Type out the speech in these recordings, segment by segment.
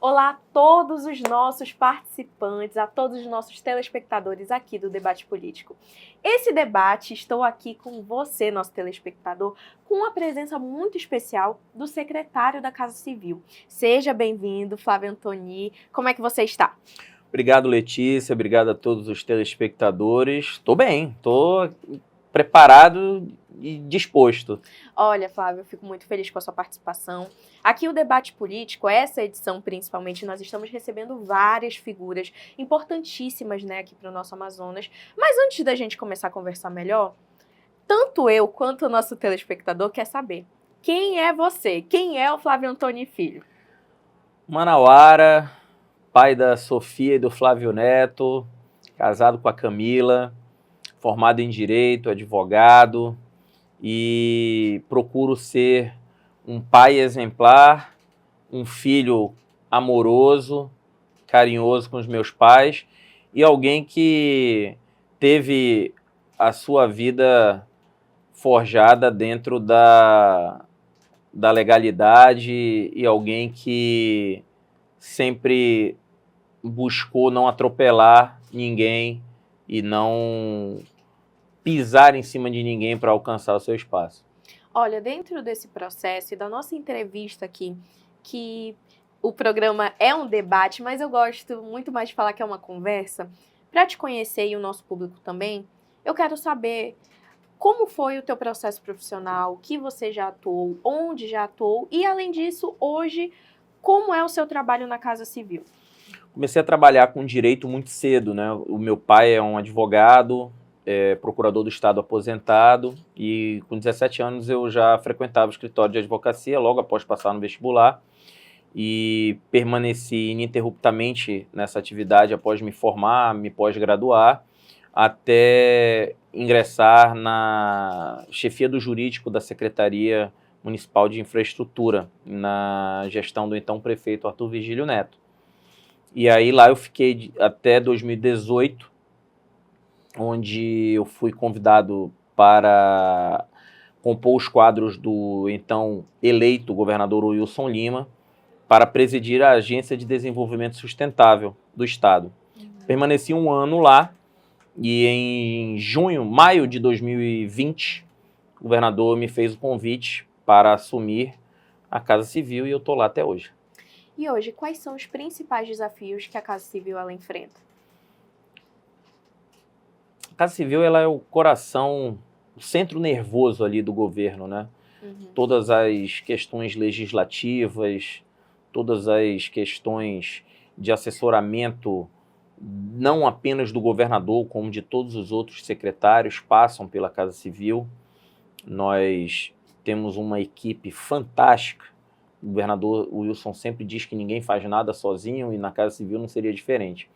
Olá a todos os nossos participantes, a todos os nossos telespectadores aqui do Debate Político. Esse debate, estou aqui com você, nosso telespectador, com uma presença muito especial do secretário da Casa Civil. Seja bem-vindo, Flávio Antoni. Como é que você está? Obrigado, Letícia. Obrigado a todos os telespectadores. Estou bem, estou preparado e disposto. Olha, Flávio, eu fico muito feliz com a sua participação. Aqui o Debate Político, essa edição principalmente, nós estamos recebendo várias figuras importantíssimas, né, aqui para o nosso Amazonas. Mas antes da gente começar a conversar melhor, tanto eu quanto o nosso telespectador quer saber quem é você? Quem é o Flávio Antoni Filho? Manauara, pai da Sofia e do Flávio Neto, casado com a Camila, formado em Direito, advogado, e procuro ser um pai exemplar, um filho amoroso, carinhoso com os meus pais e alguém que teve a sua vida forjada dentro da legalidade e alguém que sempre buscou não atropelar ninguém e não pisar em cima de ninguém para alcançar o seu espaço. Olha, dentro desse processo e da nossa entrevista aqui, que o programa é um debate, mas eu gosto muito mais de falar que é uma conversa, para te conhecer e o nosso público também, eu quero saber como foi o teu processo profissional, que você já atuou, onde já atuou e, além disso, hoje, como é o seu trabalho na Casa Civil? Comecei a trabalhar com direito muito cedo, né? O meu pai é um advogado, procurador do Estado aposentado, e com 17 anos eu já frequentava o escritório de advocacia, logo após passar no vestibular, e permaneci ininterruptamente nessa atividade após me formar, me pós-graduar, até ingressar na chefia do jurídico da Secretaria Municipal de Infraestrutura, na gestão do então prefeito Arthur Virgílio Neto. E aí lá eu fiquei até 2018, onde eu fui convidado para compor os quadros do então eleito governador Wilson Lima para presidir a Agência de Desenvolvimento Sustentável do Estado. Permaneci um ano lá e em maio de 2020, o governador me fez o convite para assumir a Casa Civil e eu estou lá até hoje. E hoje, quais são os principais desafios que a Casa Civil ela enfrenta? A Casa Civil ela é o coração, o centro nervoso ali do governo, né? Todas as questões legislativas, todas as questões de assessoramento, não apenas do governador, como de todos os outros secretários, passam pela Casa Civil. Nós temos uma equipe fantástica. O governador Wilson sempre diz que ninguém faz nada sozinho e na Casa Civil não seria diferente.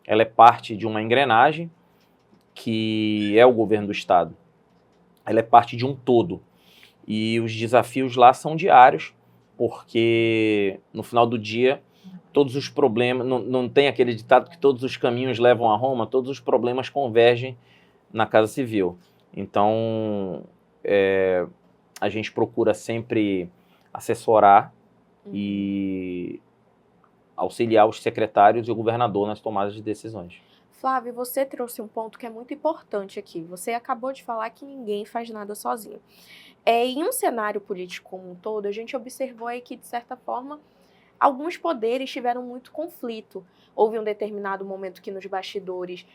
Ela é parte de uma engrenagem que é o governo do Estado. Ela é parte de um todo. E os desafios lá são diários, porque no final do dia, todos os problemas, não tem aquele ditado que todos os caminhos levam a Roma, todos os problemas convergem na Casa Civil. Então, a gente procura sempre assessorar e auxiliar os secretários e o governador nas tomadas de decisões. Flávio, você trouxe um ponto que é muito importante aqui. Você acabou de falar que ninguém faz nada sozinho. Em um cenário político como um todo, a gente observou aí que, de certa forma, alguns poderes tiveram muito conflito. Houve um determinado momento que nos bastidores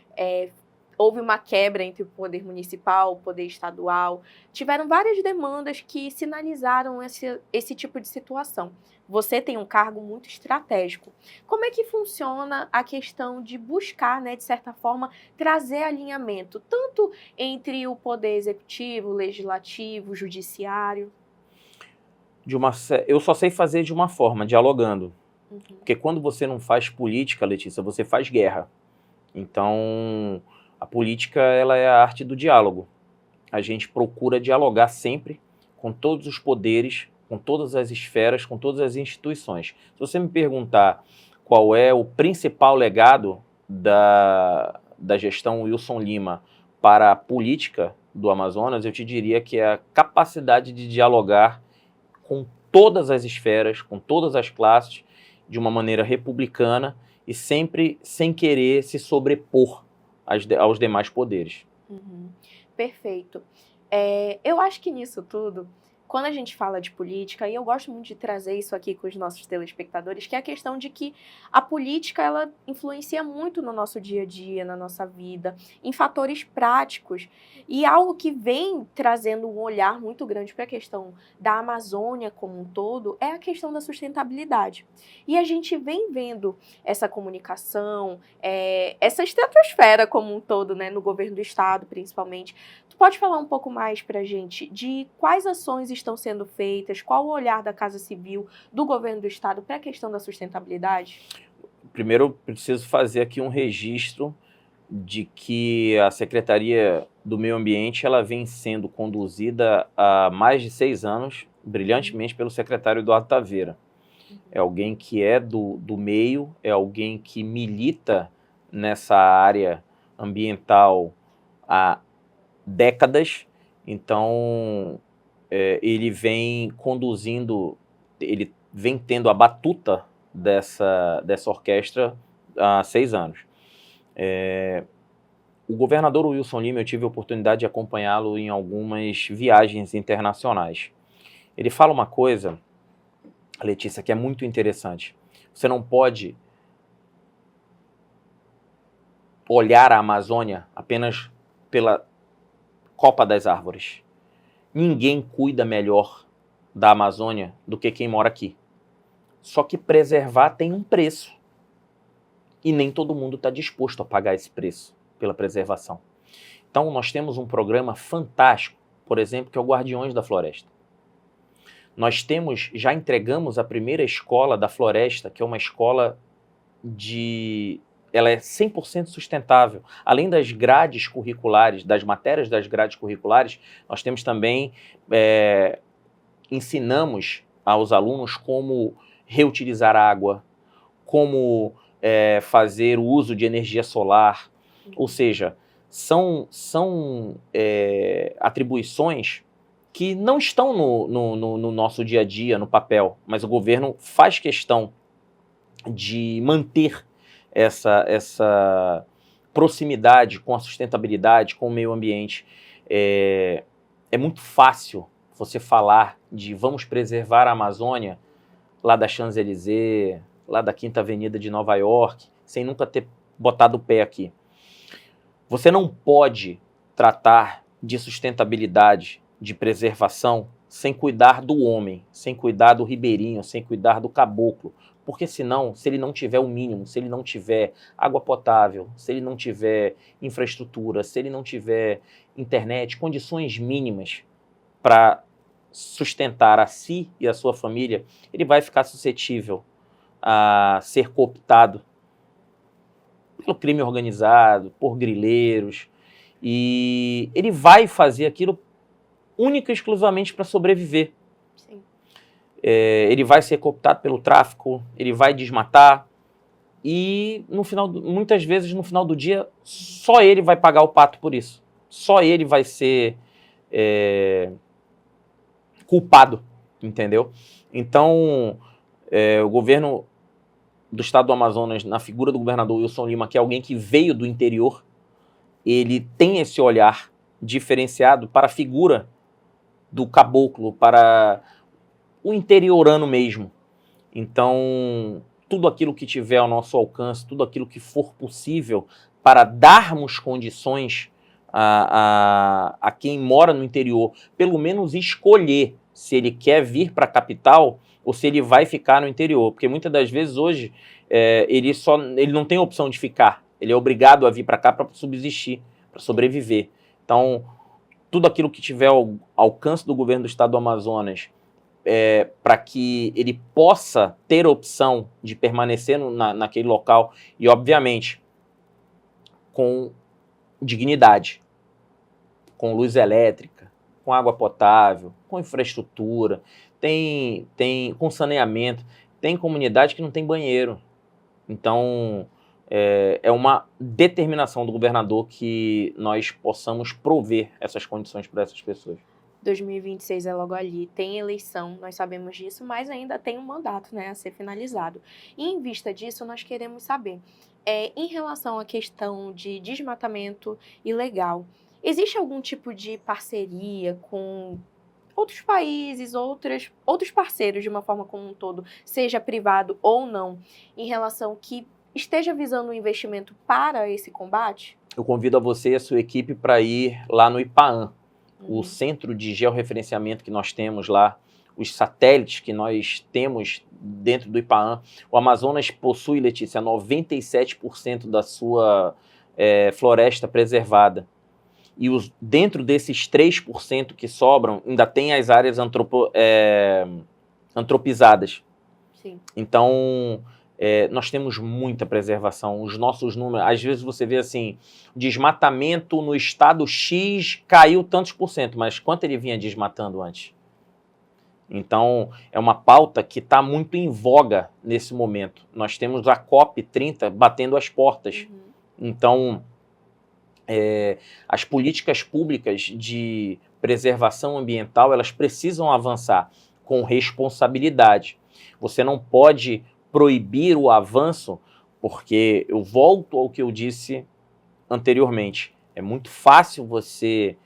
houve uma quebra entre o poder municipal, o poder estadual. Tiveram várias demandas que sinalizaram esse tipo de situação. Você tem um cargo muito estratégico. Como é que funciona a questão de buscar, né, de certa forma, trazer alinhamento, tanto entre o poder executivo, legislativo, judiciário? Eu só sei fazer de uma forma, dialogando. Porque quando você não faz política, Letícia, você faz guerra. Então, a política ela é a arte do diálogo. A gente procura dialogar sempre com todos os poderes, com todas as esferas, com todas as instituições. Se você me perguntar qual é o principal legado da gestão Wilson Lima para a política do Amazonas, eu te diria que é a capacidade de dialogar com todas as esferas, com todas as classes de uma maneira republicana e sempre sem querer se sobrepor aos demais poderes. Uhum. Perfeito. Eu acho que nisso tudo, quando a gente fala de política, e eu gosto muito de trazer isso aqui com os nossos telespectadores, que é a questão de que a política, ela influencia muito no nosso dia a dia, na nossa vida, em fatores práticos. E algo que vem trazendo um olhar muito grande para a questão da Amazônia como um todo é a questão da sustentabilidade. E a gente vem vendo essa comunicação, essa estratosfera como um todo, né, no governo do estado, principalmente. Tu pode falar um pouco mais para a gente de quais ações estão sendo feitas, qual o olhar da Casa Civil, do governo do estado para a questão da sustentabilidade? Primeiro, eu preciso fazer aqui um registro de que a Secretaria do Meio Ambiente ela vem sendo conduzida há mais de 6 anos, brilhantemente, pelo secretário Eduardo Taveira. É alguém que é do meio, é alguém que milita nessa área ambiental há décadas, então ele vem conduzindo, ele vem tendo a batuta dessa orquestra há 6 anos. O governador Wilson Lima, eu tive a oportunidade de acompanhá-lo em algumas viagens internacionais. Ele fala uma coisa, Letícia, que é muito interessante. Você não pode olhar a Amazônia apenas pela copa das árvores. Ninguém cuida melhor da Amazônia do que quem mora aqui. Só que preservar tem um preço. E nem todo mundo está disposto a pagar esse preço pela preservação. Então, nós temos um programa fantástico, por exemplo, que é o Guardiões da Floresta. Nós já entregamos a primeira escola da floresta, que é uma escola ela é 100% sustentável. Além das grades curriculares, das matérias das grades curriculares, nós temos também, ensinamos aos alunos como reutilizar água, como fazer o uso de energia solar, ou seja, são atribuições que não estão no nosso dia a dia, no papel, mas o governo faz questão de manter essa proximidade com a sustentabilidade, com o meio ambiente. É muito fácil você falar de vamos preservar a Amazônia lá da Champs-Élysées, lá da Quinta Avenida de Nova York, sem nunca ter botado o pé aqui. Você não pode tratar de sustentabilidade, de preservação, sem cuidar do homem, sem cuidar do ribeirinho, sem cuidar do caboclo. Porque senão, se ele não tiver o mínimo, se ele não tiver água potável, se ele não tiver infraestrutura, se ele não tiver internet, condições mínimas para sustentar a si e a sua família, ele vai ficar suscetível a ser cooptado pelo crime organizado, por grileiros, e ele vai fazer aquilo única e exclusivamente para sobreviver. Sim. Ele vai ser cooptado pelo tráfico, ele vai desmatar, e muitas vezes no final do dia, só ele vai pagar o pato por isso. Só ele vai ser culpado, entendeu? Então, o governo do estado do Amazonas, na figura do governador Wilson Lima, que é alguém que veio do interior, ele tem esse olhar diferenciado para a figura do caboclo, para o interiorano mesmo. Então, tudo aquilo que tiver ao nosso alcance, tudo aquilo que for possível para darmos condições a quem mora no interior, pelo menos escolher se ele quer vir para a capital ou se ele vai ficar no interior. Porque muitas das vezes hoje ele não tem opção de ficar, ele é obrigado a vir para cá para subsistir, para sobreviver. Então, tudo aquilo que tiver ao alcance do governo do estado do Amazonas, para que ele possa ter a opção de permanecer naquele local e, obviamente, com dignidade, com luz elétrica, com água potável, com infraestrutura, com saneamento. Tem comunidade que não tem banheiro. Então, é uma determinação do governador que nós possamos prover essas condições para essas pessoas. 2026 é logo ali, tem eleição, nós sabemos disso, mas ainda tem um mandato, né, a ser finalizado. E em vista disso, nós queremos saber, em relação à questão de desmatamento ilegal, existe algum tipo de parceria com outros países, outros parceiros de uma forma como um todo, seja privado ou não, em relação que esteja visando um investimento para esse combate? Eu convido a você e a sua equipe para ir lá no IPAAN, o centro de georreferenciamento que nós temos lá, os satélites que nós temos dentro do IPAAN. O Amazonas possui, Letícia, 97% da sua floresta preservada. E dentro desses 3% que sobram, ainda tem as áreas antropizadas. Sim. Então, nós temos muita preservação. Os nossos números, às vezes você vê assim, desmatamento no estado X caiu tantos por cento, mas quanto ele vinha desmatando antes? Então, é uma pauta que está muito em voga nesse momento. Nós temos a COP30 batendo as portas. Então, as políticas públicas de preservação ambiental, elas precisam avançar com responsabilidade. Você não pode proibir o avanço, porque eu volto ao que eu disse anteriormente. É muito fácil você,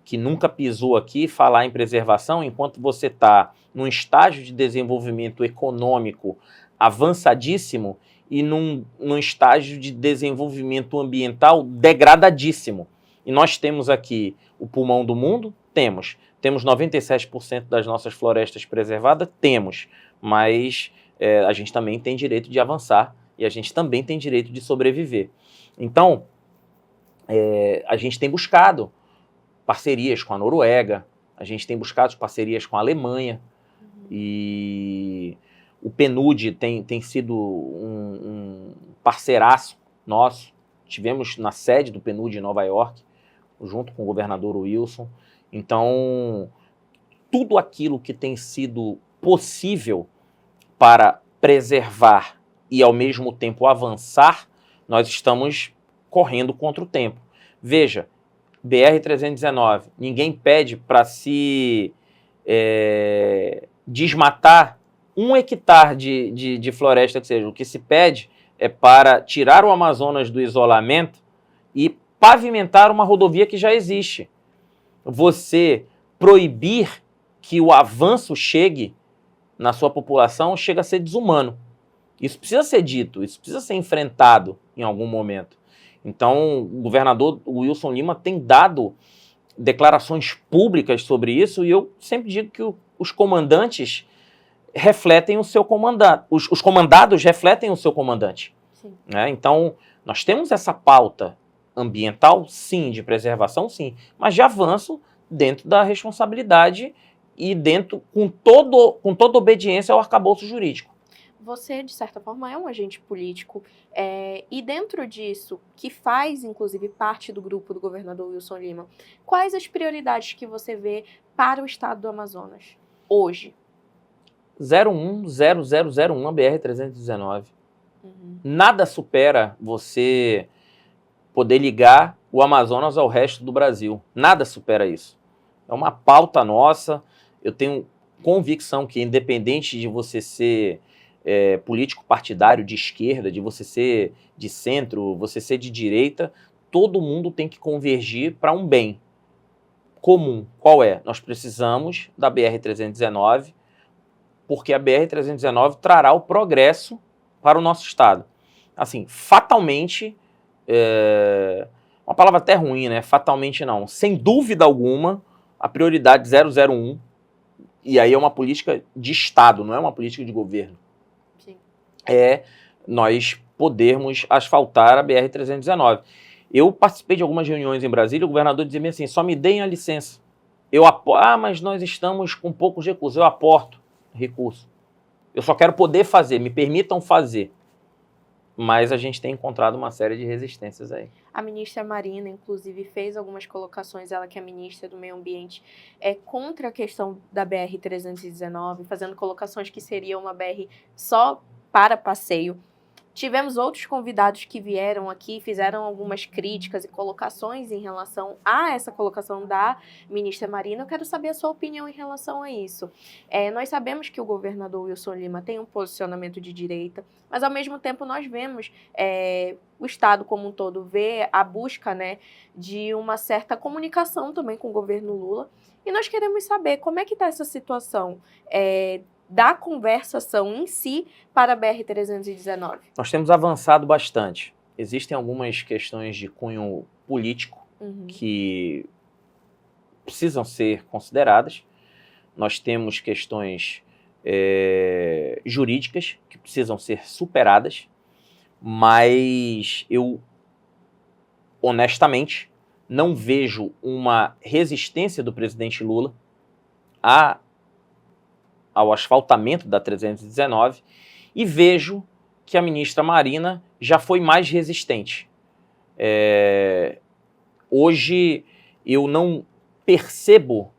que nunca pisou aqui, falar em preservação enquanto você está num estágio de desenvolvimento econômico avançadíssimo e num estágio de desenvolvimento ambiental degradadíssimo. E nós temos aqui o pulmão do mundo? Temos. Temos 97% das nossas florestas preservadas? Temos. Mas a gente também tem direito de avançar e a gente também tem direito de sobreviver. Então, a gente tem buscado parcerias com a Noruega, a gente tem buscado parcerias com a Alemanha, e o PNUD tem sido um parceiraço nosso. Tivemos na sede do PNUD em Nova York, junto com o governador Wilson. Então, tudo aquilo que tem sido possível para preservar e, ao mesmo tempo, avançar, nós estamos correndo contra o tempo. Veja, BR-319, ninguém pede para se desmatar 1 hectare de floresta que seja. O que se pede é para tirar o Amazonas do isolamento e pavimentar uma rodovia que já existe. Você proibir que o avanço chegue na sua população chega a ser desumano. Isso precisa ser dito, isso precisa ser enfrentado em algum momento. Então, o governador Wilson Lima tem dado declarações públicas sobre isso, e eu sempre digo que os comandantes refletem o seu comandante, os comandados refletem o seu comandante. Né? Então, nós temos essa pauta ambiental, sim, de preservação, sim, mas de avanço dentro da responsabilidade e dentro, com toda obediência ao arcabouço jurídico. Você, de certa forma, é um agente político, e dentro disso, que faz, inclusive, parte do grupo do governador Wilson Lima, quais as prioridades que você vê para o estado do Amazonas, hoje? 010001 a BR-319. Nada supera você poder ligar o Amazonas ao resto do Brasil. Nada supera isso. É uma pauta nossa. Eu tenho convicção que, independente de você ser político partidário de esquerda, de você ser de centro, você ser de direita, todo mundo tem que convergir para um bem comum. Qual é? Nós precisamos da BR-319, porque a BR-319 trará o progresso para o nosso estado. Assim, fatalmente, uma palavra até ruim, né? Fatalmente não. Sem dúvida alguma, a prioridade 001, e aí é uma política de estado, não é uma política de governo. Sim. É nós podermos asfaltar a BR-319. Eu participei de algumas reuniões em Brasília, o governador dizia assim, só me deem a licença. Mas nós estamos com poucos recursos. Eu aporto recurso. Eu só quero poder fazer, me permitam fazer. Mas a gente tem encontrado uma série de resistências aí. A ministra Marina, inclusive, fez algumas colocações, ela que é ministra do Meio Ambiente, contra a questão da BR-319, fazendo colocações que seria uma BR só para passeio. Tivemos outros convidados que vieram aqui, fizeram algumas críticas e colocações em relação a essa colocação da ministra Marina. Eu quero saber a sua opinião em relação a isso. Nós sabemos que o governador Wilson Lima tem um posicionamento de direita, mas ao mesmo tempo nós vemos o Estado como um todo vê a busca, né, de uma certa comunicação também com o governo Lula. E nós queremos saber como é que está essa situação da conversação em si para a BR-319. Nós temos avançado bastante. Existem algumas questões de cunho político que precisam ser consideradas. Nós temos questões jurídicas que precisam ser superadas, mas eu, honestamente, não vejo uma resistência do presidente Lula ao asfaltamento da 319 e vejo que a ministra Marina já foi mais resistente. Hoje eu não percebo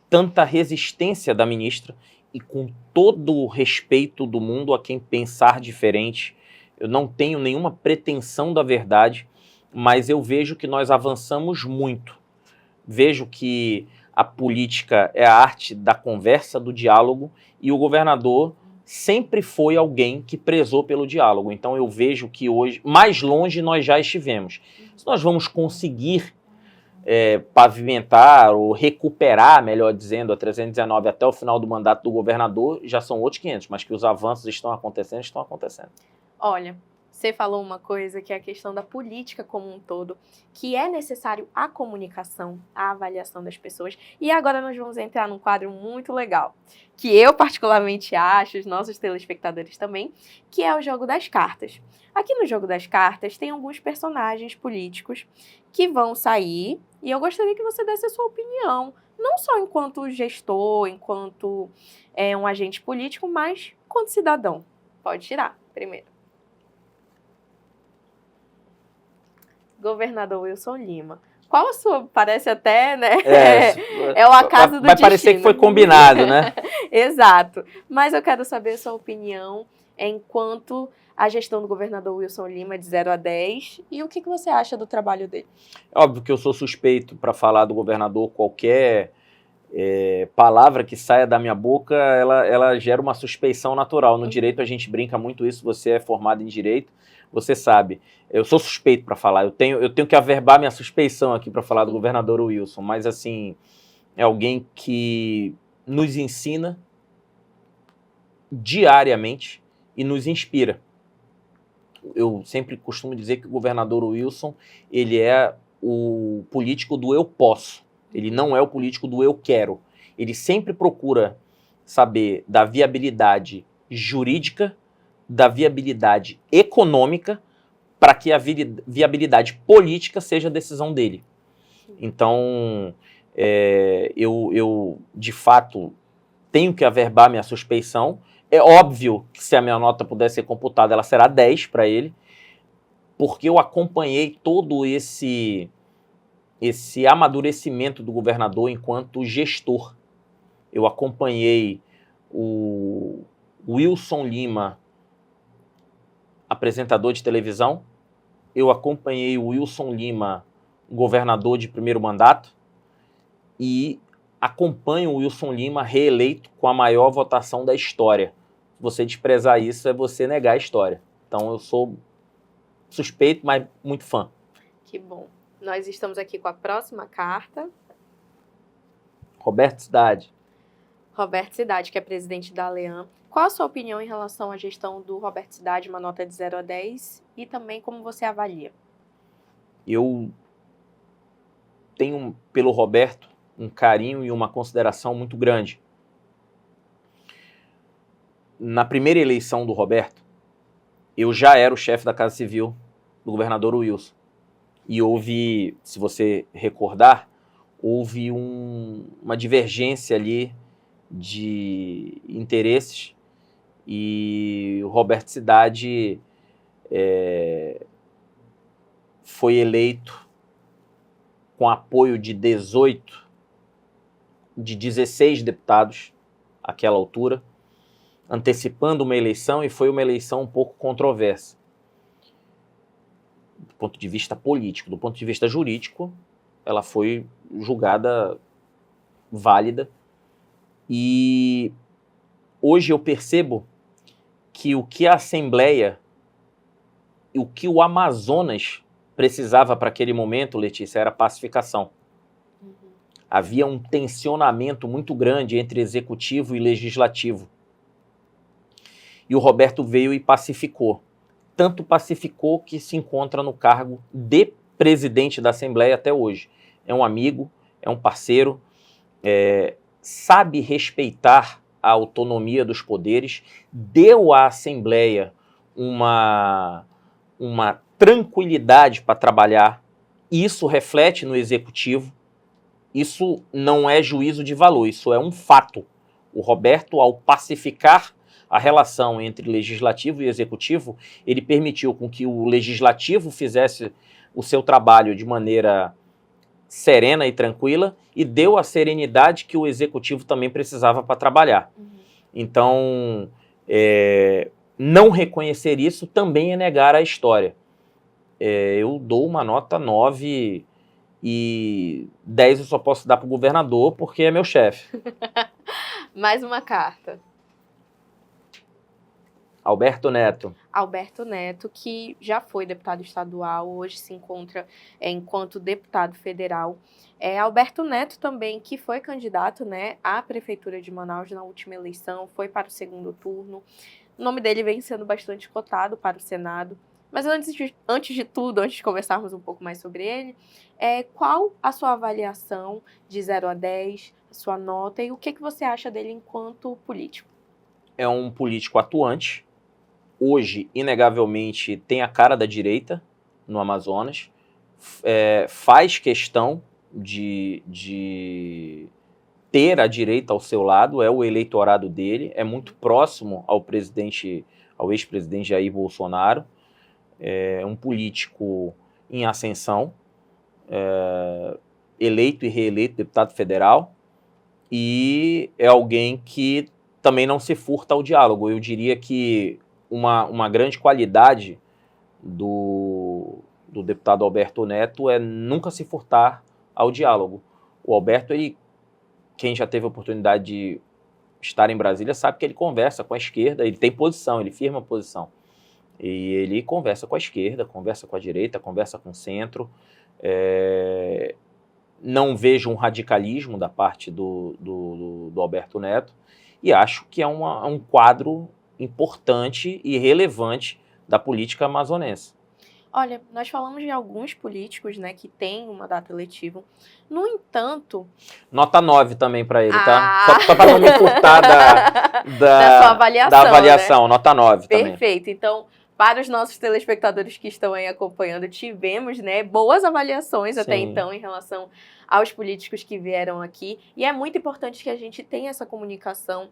tanta resistência da ministra e, com todo o respeito do mundo a quem pensar diferente, eu não tenho nenhuma pretensão da verdade, mas eu vejo que nós avançamos muito. Vejo que a política é a arte da conversa, do diálogo, e o governador sempre foi alguém que prezou pelo diálogo. Então eu vejo que hoje, mais longe nós já estivemos. Se nós vamos conseguir pavimentar ou recuperar, melhor dizendo, a 319 até o final do mandato do governador, já são outros 500, mas que os avanços estão acontecendo, estão acontecendo. Olha, você falou uma coisa que é a questão da política como um todo, que é necessário a comunicação, a avaliação das pessoas. E agora nós vamos entrar num quadro muito legal, que eu particularmente acho, os nossos telespectadores também, que é o jogo das cartas. Aqui no jogo das cartas tem alguns personagens políticos que vão sair e eu gostaria que você desse a sua opinião, não só enquanto gestor, enquanto um agente político, mas enquanto cidadão. Pode tirar primeiro. Governador Wilson Lima. Qual a sua? Parece até, né? É o acaso do destino. Vai parecer que foi combinado, né? Exato. Mas eu quero saber a sua opinião enquanto a gestão do governador Wilson Lima de 0 a 10 e o que você acha do trabalho dele. Óbvio que eu sou suspeito para falar do governador. Qualquer palavra que saia da minha boca, ela gera uma suspeição natural. No direito a gente brinca muito isso, você é formado em direito, você sabe. Eu sou suspeito para falar, eu tenho que averbar minha suspeição aqui para falar do governador Wilson, mas assim, é alguém que nos ensina diariamente e nos inspira. Eu sempre costumo dizer que o governador Wilson, ele é o político do eu posso, ele não é o político do eu quero. Ele sempre procura saber da viabilidade jurídica, da viabilidade econômica, para que a viabilidade política seja a decisão dele. Então, eu, de fato, tenho que averbar minha suspeição. É óbvio que se a minha nota puder ser computada, ela será 10 para ele, porque eu acompanhei todo esse amadurecimento do governador enquanto gestor. Eu acompanhei o Wilson Lima, apresentador de televisão. Eu acompanhei o Wilson Lima, governador de primeiro mandato, e acompanho o Wilson Lima reeleito com a maior votação da história. Você desprezar isso é você negar a história. Então eu sou suspeito, mas muito fã. Que bom. Nós estamos aqui com a próxima carta. Roberto Cidade. Roberto Cidade, que é presidente da Aleam. Qual a sua opinião em relação à gestão do Roberto Cidade, uma nota de 0 a 10, e também como você avalia? Eu tenho pelo Roberto um carinho e uma consideração muito grande. Na primeira eleição do Roberto, eu já era o chefe da Casa Civil do governador Wilson. E houve, se você recordar, houve uma divergência ali de interesses e o Roberto Cidade foi eleito com apoio de 16 deputados àquela altura, antecipando uma eleição, e foi uma eleição um pouco controversa. do ponto de vista político. Do ponto de vista jurídico, ela foi julgada válida. E hoje eu percebo que o que a Assembleia e o que o Amazonas precisava para aquele momento, Letícia, era pacificação. Havia um tensionamento muito grande entre executivo e legislativo. E o Roberto veio e pacificou. Tanto pacificou que se encontra no cargo de presidente da Assembleia até hoje. É um amigo, é um parceiro, sabe respeitar a autonomia dos poderes, deu à Assembleia uma tranquilidade para trabalhar, e isso reflete no Executivo. Isso não é juízo de valor, isso é um fato. O Roberto, ao pacificar a relação entre Legislativo e Executivo, ele permitiu com que o Legislativo fizesse o seu trabalho de maneira serena e tranquila e deu a serenidade que o Executivo também precisava para trabalhar. Então, não reconhecer isso também é negar a história. Eu dou uma nota 9 e 10 eu só posso dar para o governador porque é meu chefe. Mais uma carta. Alberto Neto. Alberto Neto, que já foi deputado estadual, hoje se encontra enquanto deputado federal. Alberto Neto também, que foi candidato, né, à Prefeitura de Manaus na última eleição, foi para o segundo turno. O nome dele vem sendo bastante cotado para o Senado. Mas antes de tudo, antes de conversarmos um pouco mais sobre ele, qual a sua avaliação de 0 a 10, a sua nota, e o que você acha dele enquanto político? É um político atuante. Hoje, inegavelmente, tem a cara da direita no Amazonas. Faz questão de ter a direita ao seu lado, é o eleitorado dele, é muito próximo ao ex-presidente Jair Bolsonaro. É um político em ascensão, eleito e reeleito deputado federal, e é alguém que também não se furta ao diálogo. Eu diria que uma grande qualidade do deputado Alberto Neto é nunca se furtar ao diálogo. O Alberto, quem já teve a oportunidade de estar em Brasília, sabe que ele conversa com a esquerda, ele tem posição, ele firma posição. E ele conversa com a esquerda, conversa com a direita, conversa com o centro. Não vejo um radicalismo da parte do Alberto Neto, e acho que é um quadro importante e relevante da política amazonense. Olha, nós falamos de alguns políticos, né, que têm uma data eletiva. No entanto... Nota 9 também para ele, tá? Só para não me furtar da sua avaliação, da avaliação, né? Nota 9 também. Perfeito. Então, para os nossos telespectadores que estão aí acompanhando, tivemos, né, boas avaliações até então em relação aos políticos que vieram aqui. E é muito importante que a gente tenha essa comunicação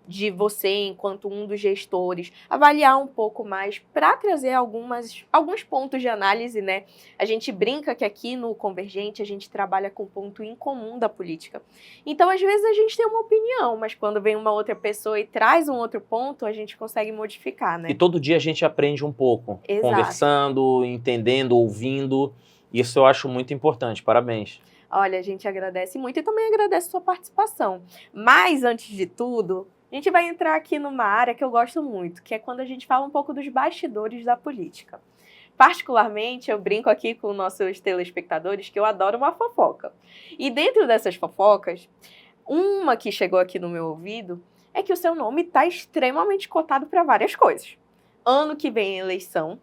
de você, enquanto um dos gestores, avaliar um pouco mais para trazer alguns pontos de análise, né? A gente brinca que aqui no Convergente a gente trabalha com ponto em comum da política. Então, às vezes, a gente tem uma opinião, mas quando vem uma outra pessoa e traz um outro ponto, a gente consegue modificar, né? E todo dia a gente aprende um pouco, conversando, entendendo, ouvindo. Isso eu acho muito importante. Parabéns. Olha, a gente agradece muito e também agradece a sua participação. Mas, antes de tudo, a gente vai entrar aqui numa área que eu gosto muito, que é quando a gente fala um pouco dos bastidores da política. Particularmente, eu brinco aqui com nossos telespectadores que eu adoro uma fofoca. E dentro dessas fofocas, uma que chegou aqui no meu ouvido é que o seu nome está extremamente cotado para várias coisas. Ano que vem é eleição,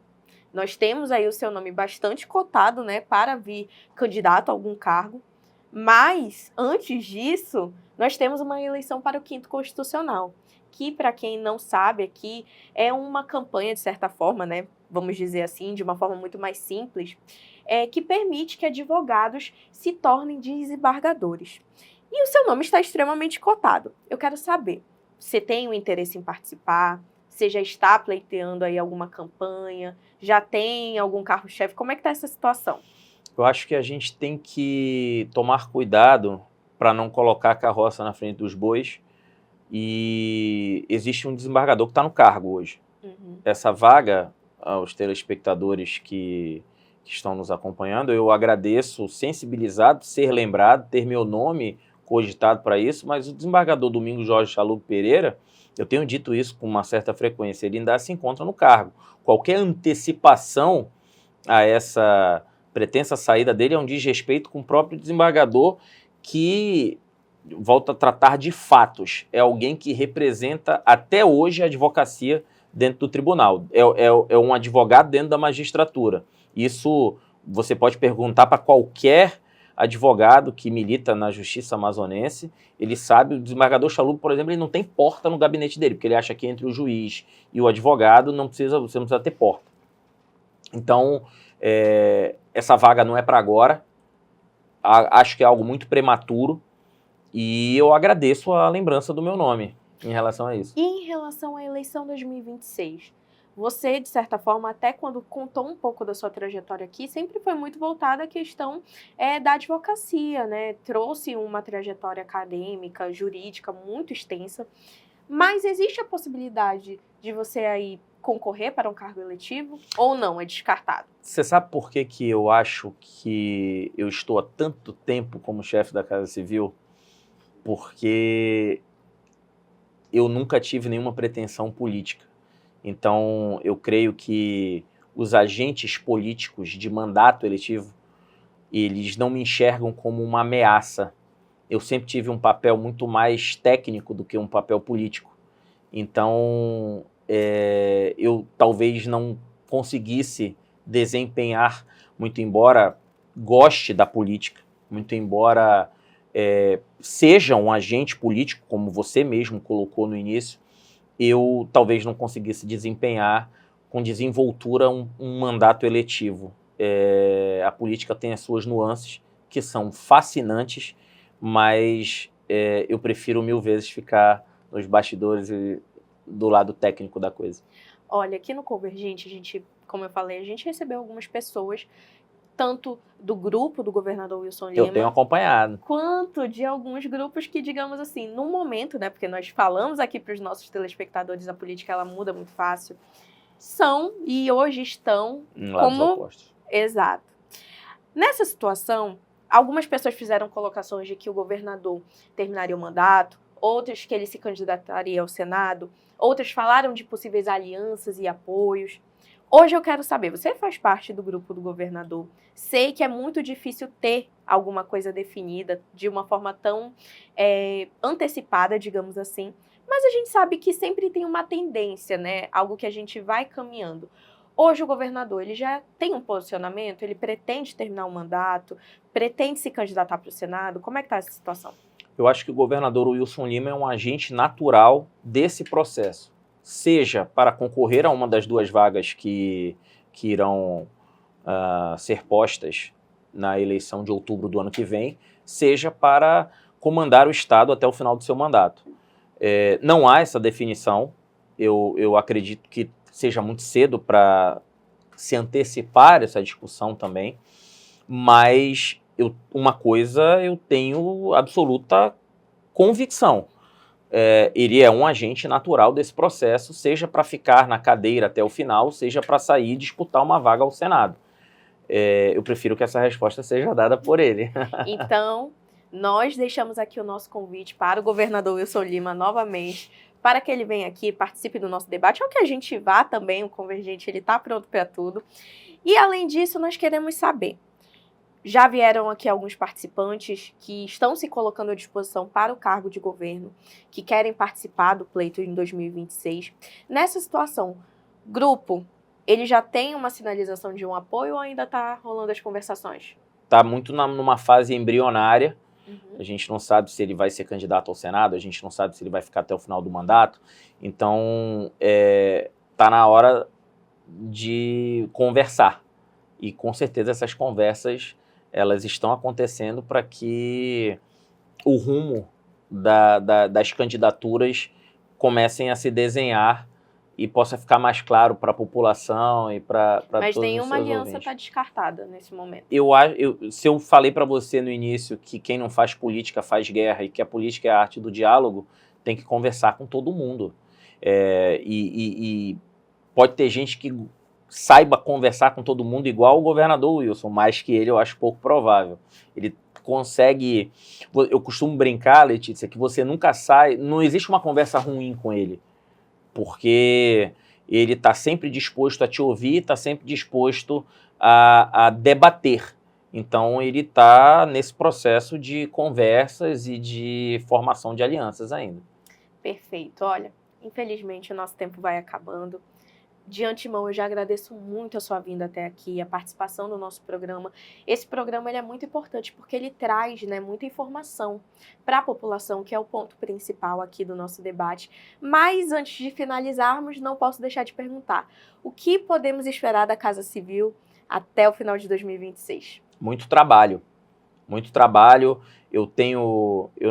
nós temos aí o seu nome bastante cotado, né, para vir candidato a algum cargo. Mas, antes disso, nós temos uma eleição para o 5º Constitucional, que, para quem não sabe aqui, é uma campanha, de certa forma, né, vamos dizer assim, de uma forma muito mais simples, que permite que advogados se tornem desembargadores. E o seu nome está extremamente cotado. Eu quero saber, você tem um interesse em participar? Você já está pleiteando aí alguma campanha? Já tem algum carro-chefe? Como é que está essa situação? Eu acho que a gente tem que tomar cuidado para não colocar a carroça na frente dos bois. E existe um desembargador que está no cargo hoje. Essa vaga, aos telespectadores que estão nos acompanhando. Eu agradeço, sensibilizado, ser lembrado, ter meu nome cogitado para isso, mas o desembargador Domingos Jorge Chalub Pereira, eu tenho dito isso com uma certa frequência, ele ainda se encontra no cargo. Qualquer antecipação a essa pretensa saída dele é um desrespeito com o próprio desembargador, que volta a tratar de fatos. É alguém que representa até hoje a advocacia dentro do tribunal. É um advogado dentro da magistratura. Isso você pode perguntar para qualquer advogado que milita na justiça amazonense, ele sabe. O desembargador Chalub, por exemplo, ele não tem porta no gabinete dele, porque ele acha que entre o juiz e o advogado você não precisa ter porta. Então, essa vaga não é para agora, acho que é algo muito prematuro, e eu agradeço a lembrança do meu nome em relação a isso. E em relação à eleição 2026, você, de certa forma, até quando contou um pouco da sua trajetória aqui, sempre foi muito voltada à questão da advocacia, né? Trouxe uma trajetória acadêmica, jurídica muito extensa, mas existe a possibilidade de você aí concorrer para um cargo eletivo ou não? É descartado? Você sabe por que que eu acho que eu estou há tanto tempo como chefe da Casa Civil? Porque eu nunca tive nenhuma pretensão política. Então, eu creio que os agentes políticos de mandato eletivo, eles não me enxergam como uma ameaça. Eu sempre tive um papel muito mais técnico do que um papel político. Então, eu talvez não conseguisse desempenhar, muito embora goste da política, muito embora seja um agente político, como você mesmo colocou no início, eu talvez não conseguisse desempenhar com desenvoltura um mandato eletivo. A política tem as suas nuances, que são fascinantes, mas eu prefiro 1000 vezes ficar nos bastidores e do lado técnico da coisa. Olha, aqui no Convergente, a gente, como eu falei, a gente recebeu algumas pessoas, tanto do grupo do governador Wilson Lima, eu tenho acompanhado, quanto de alguns grupos que, digamos assim, no momento, né, porque nós falamos aqui para os nossos telespectadores, a política ela muda muito fácil, são e hoje estão em lados opostos. Exato. Nessa situação, algumas pessoas fizeram colocações de que o governador terminaria o mandato, outras que ele se candidataria ao Senado, outras falaram de possíveis alianças e apoios. Hoje eu quero saber, você faz parte do grupo do governador, sei que é muito difícil ter alguma coisa definida de uma forma tão antecipada, digamos assim, mas a gente sabe que sempre tem uma tendência, né? Algo que a gente vai caminhando. Hoje o governador, ele já tem um posicionamento, ele pretende terminar o mandato, pretende se candidatar para o Senado, como é que está essa situação? Eu acho que o governador Wilson Lima é um agente natural desse processo, seja para concorrer a uma das 2 vagas que irão ser postas na eleição de outubro do ano que vem, seja para comandar o Estado até o final do seu mandato. Não há essa definição, eu acredito que seja muito cedo para se antecipar essa discussão também, mas uma coisa eu tenho absoluta convicção. Ele é um agente natural desse processo, seja para ficar na cadeira até o final, seja para sair e disputar uma vaga ao Senado. Eu prefiro que essa resposta seja dada por ele. Então, nós deixamos aqui o nosso convite para o governador Wilson Lima novamente, para que ele venha aqui, participe do nosso debate, ou que a gente vá também, o Convergente, ele está pronto para tudo. E, além disso, nós queremos saber, já vieram aqui alguns participantes que estão se colocando à disposição para o cargo de governo, que querem participar do pleito em 2026. Nessa situação, grupo, ele já tem uma sinalização de um apoio ou ainda está rolando as conversações? Está muito numa fase embrionária. A gente não sabe se ele vai ser candidato ao Senado, a gente não sabe se ele vai ficar até o final do mandato. Então, está na hora de conversar. E, com certeza, essas conversas elas estão acontecendo para que o rumo das candidaturas comecem a se desenhar e possa ficar mais claro para a população e para todos os seus ouvintes. Mas nenhuma aliança está descartada nesse momento. Se eu falei para você no início que quem não faz política faz guerra e que a política é a arte do diálogo, tem que conversar com todo mundo. E pode ter gente que saiba conversar com todo mundo igual o governador Wilson, mais que ele eu acho pouco provável. Ele consegue... Eu costumo brincar, Letícia, que você nunca sai... Não existe uma conversa ruim com ele, porque ele está sempre disposto a te ouvir, está sempre disposto a debater. Então, ele está nesse processo de conversas e de formação de alianças ainda. Perfeito. Olha, infelizmente o nosso tempo vai acabando. De antemão, eu já agradeço muito a sua vinda até aqui, a participação no nosso programa. Esse programa ele é muito importante porque ele traz, né, muita informação para a população, que é o ponto principal aqui do nosso debate. Mas antes de finalizarmos, não posso deixar de perguntar: o que podemos esperar da Casa Civil até o final de 2026? Muito trabalho. Muito trabalho. Eu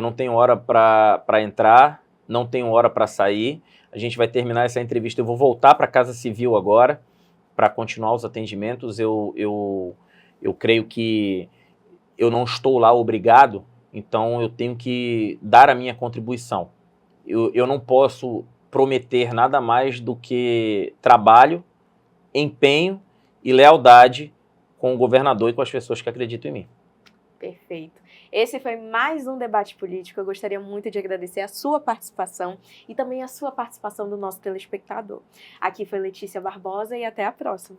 não tenho hora para entrar, não tenho hora para sair. A gente vai terminar essa entrevista, eu vou voltar para a Casa Civil agora, para continuar os atendimentos. Eu creio que eu não estou lá obrigado, então eu tenho que dar a minha contribuição. Eu não posso prometer nada mais do que trabalho, empenho e lealdade com o governador e com as pessoas que acreditam em mim. Perfeito. Esse foi mais um debate político. Eu gostaria muito de agradecer a sua participação e também a sua participação do nosso telespectador. Aqui foi Letícia Barbosa e até a próxima.